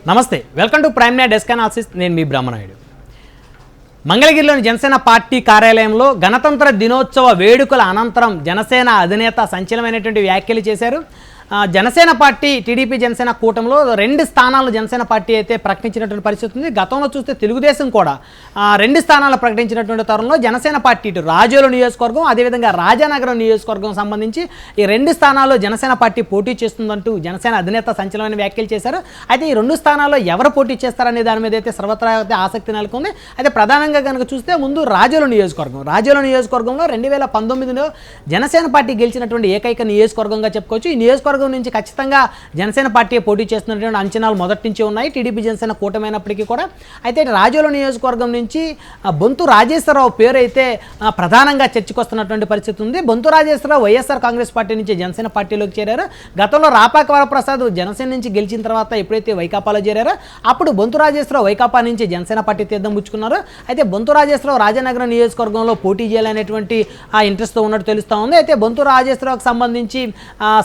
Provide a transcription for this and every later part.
నమస్తే, welcome to prime night desk analysis. నేను మీ బ్రహ్మనాయుడు. మంగళగిరిలోని జనసేన పార్టీ కార్యాలయంలో గణతంత్ర దినోత్సవ వేడుకల అనంతరం జనసేన అధినేత సంచలనమైనటువంటి వ్యాఖ్యలు చేశారు. జనసేన పార్టీ టీడీపీ జనసేన కూటమిలో 2 స్థానాలు జనసేన పార్టీ అయితే ప్రకటించినటువంటి పరిస్థితి ఉంది. గతంలో చూస్తే తెలుగుదేశం కూడా 2 స్థానాలు ప్రకటించినటువంటి తరుణంలో జనసేన పార్టీ ఇటు రాజోలు నియోజకవర్గం అదేవిధంగా రాజానగరం నియోజకవర్గం సంబంధించి ఈ 2 స్థానాల్లో జనసేన పార్టీ పోటీ చేస్తుందంటూ జనసేన అధినేత సంచలనమైన వ్యాఖ్యలు చేశారు. అయితే ఈ 2 స్థానాల్లో ఎవరు పోటీ చేస్తారనే దాని మీద అయితే సర్వత్రా ఆసక్తి నెలకొంది. అయితే ప్రధానంగా కనుక చూస్తే ముందు రాజోలు నియోజకవర్గంలో 2019లో జనసేన పార్టీ గెలిచినటువంటి ఏకైక నియోజకవర్గంగా చెప్పుకోవచ్చు. ఈ నియోజకవర్గం నుంచి ఖచ్చితంగా జనసేన పార్టీ పోటీ చేస్తున్నటువంటి అంచనాలు మొదటి నుంచి ఉన్నాయి, టీడీపీ జనసేన కూటమైనప్పటికీ కూడా. అయితే రాజోలు నియోజకవర్గం నుంచి బొంతు రాజేశ్వరరావు పేరు అయితే ప్రధానంగా చర్చకొస్తున్నటువంటి పరిస్థితి ఉంది. బొంతు రాజేశ్వరరావు వైఎస్ఆర్ కాంగ్రెస్ పార్టీ నుంచి జనసేన పార్టీలోకి చేరారు. గతంలో రాపాక వరప్రసాద్ జనసేన నుంచి గెలిచిన తర్వాత ఎప్పుడైతే వైకాపాలో చేరారో అప్పుడు బొంతు రాజేశ్వరరావు వైకాపా నుంచి జనసేన పార్టీ తీర్థం పుచ్చుకున్నారు. అయితే బొంతు రాజేశ్వరరావు రాజానగరం నియోజకవర్గంలో పోటీ చేయాలనేటువంటి ఇంట్రెస్ట్తో ఉన్నట్టు తెలుస్తూ ఉంది. అయితే బొంతు రాజేశ్వరరావుకి సంబంధించి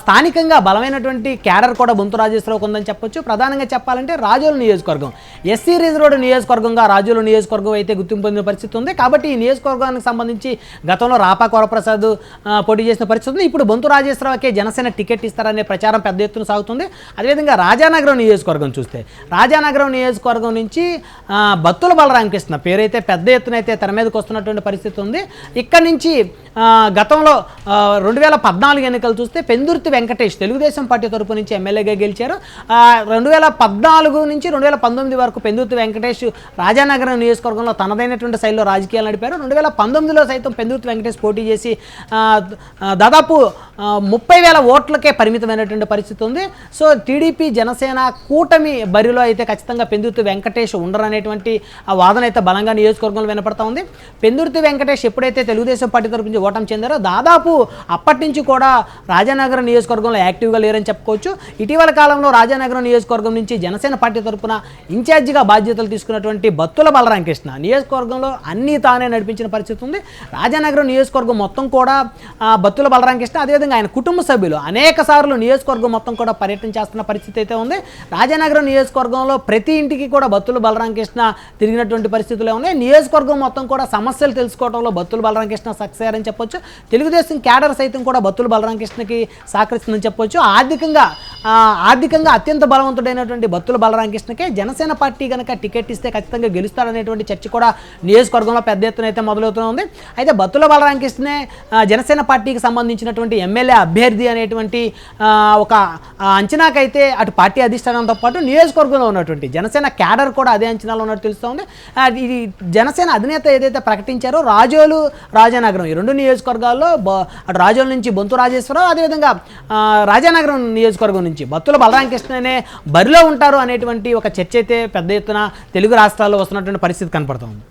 స్థానికంగా బలమైనటువంటి క్యాడర్ కూడా బొంతు రాజేశ్వరరావుకు ఉందని చెప్పొచ్చు. ప్రధానంగా చెప్పాలంటే రాజోలు నియోజకవర్గం ఎస్సీ రిజర్వ్డ్ నియోజకవర్గంగా రాజోలు నియోజకవర్గం అయితే గుర్తింపు పొందిన పరిస్థితి ఉంది. కాబట్టి ఈ నియోజకవర్గానికి సంబంధించి గతంలో రాపాక వరప్రసాద్ పోటీ చేసిన పరిస్థితి ఉంది. ఇప్పుడు బొంతు రాజేశ్వరరావుకే జనసేన టికెట్ ఇస్తారనే ప్రచారం పెద్ద ఎత్తున సాగుతుంది. అదేవిధంగా రాజానగరం నియోజకవర్గం చూస్తే రాజానగరం నియోజకవర్గం నుంచి బత్తుల బలరామకృష్ణ పేరైతే పెద్ద ఎత్తున అయితే తెర మీదకి వస్తున్నటువంటి పరిస్థితి ఉంది. ఇక్కడ నుంచి గతంలో 2014 ఎన్నికలు చూస్తే పెందుర్తి వెంకటేష్ తెలుగుదేశం పార్టీ తరపు నుంచి ఎమ్మెల్యేగా గెలిచారు. 2014 నుంచి 2019 వరకు పెందుర్తి వెంకటేష్ రాజానగరం నియోజకవర్గంలో తనదైనటువంటి శైలిలో రాజకీయాలు నడిపారు. 2019లో సైతం పెందుర్తి వెంకటేష్ పోటీ చేసి దాదాపు 30,000 ఓట్లకే పరిమితమైనటువంటి పరిస్థితి ఉంది. సో టీడీపీ జనసేన కూటమి బరిలో అయితే ఖచ్చితంగా పెందుర్తి వెంకటేష్ ఉండరనేటువంటి వాదన అయితే బలంగా నియోజకవర్గంలో వినపడతా ఉంది. పెందుర్తి వెంకటేష్ ఎప్పుడైతే తెలుగుదేశం పార్టీ తరపు నుంచి ఓటమి చెందారో దాదాపు అప్పటి నుంచి కూడా రాజానగరం నియోజకవర్గంలో యాక్టివ్గా లేరని చెప్పుకోవచ్చు. ఇటీవల కాలంలో రాజానగరం నియోజకవర్గం నుంచి జనసేన పార్టీ తరపున ఇన్ఛార్జిగా బాధ్యతలు తీసుకున్నటువంటి బత్తుల బలరామకృష్ణ నియోజకవర్గంలో అన్నీ తానే నడిపించిన పరిస్థితి ఉంది. రాజానగరం నియోజకవర్గం మొత్తం కూడా బత్తుల బలరామకృష్ణ అదేవిధంగా ఆయన కుటుంబ సభ్యులు అనేక సార్లు నియోజకవర్గం మొత్తం కూడా పర్యటన చేస్తున్న పరిస్థితి అయితే ఉంది. రాజానగరం నియోజకవర్గంలో ప్రతి ఇంటికి కూడా బత్తుల బలరామకృష్ణ తిరిగినటువంటి పరిస్థితులే ఉన్నాయి. నియోజకవర్గం మొత్తం కూడా సమస్యలు తెలుసుకోవడంలో బత్తుల బలరామకృష్ణ సక్సెస్ అయ్యారని చెప్పొచ్చు. తెలుగుదేశం క్యాడర్ సైతం కూడా బత్తుల బలరామకృష్ణకి సహకరిస్తుందని చెప్పొచ్చు. ఆర్థికంగా అత్యంత బలవంతుడైనటువంటి బత్తుల బలరామకృష్ణకే జనసేన పార్టీ కనుక టికెట్ ఇస్తే ఖచ్చితంగా గెలుస్తారనేటువంటి చర్చ కూడా నియోజకవర్గంలో పెద్ద ఎత్తున అయితే మొదలవుతూ ఉంది. అయితే బత్తుల బలరామకృష్ణనే జనసేన పార్టీకి సంబంధించినటువంటి ఎమ్మెల్యే అభ్యర్థి అనేటువంటి ఒక అంచనాకైతే అటు పార్టీ అధిష్టానంతో పాటు నియోజకవర్గంలో ఉన్నటువంటి జనసేన క్యాడర్ కూడా అదే అంచనాలో ఉన్నట్టు తెలుస్తోంది. ఇది జనసేన అధినేత ఏదైతే ప్రకటించారో రాజోలు రాజానగరం ఈ 2 నియోజకవర్గాల్లో అటు రాజోలు నుంచి బొంతు రాజేశ్వరరావు అదేవిధంగా రాజానగరం నియోజకవర్గం నుంచి బత్తుల బలరామకృష్ణనే బరిలో ఉంటారు అనేటువంటి ఒక చర్చ అయితే పెద్ద ఎత్తున తెలుగు రాష్ట్రాల్లో వస్తున్నటువంటి పరిస్థితి కనపడుతోంది.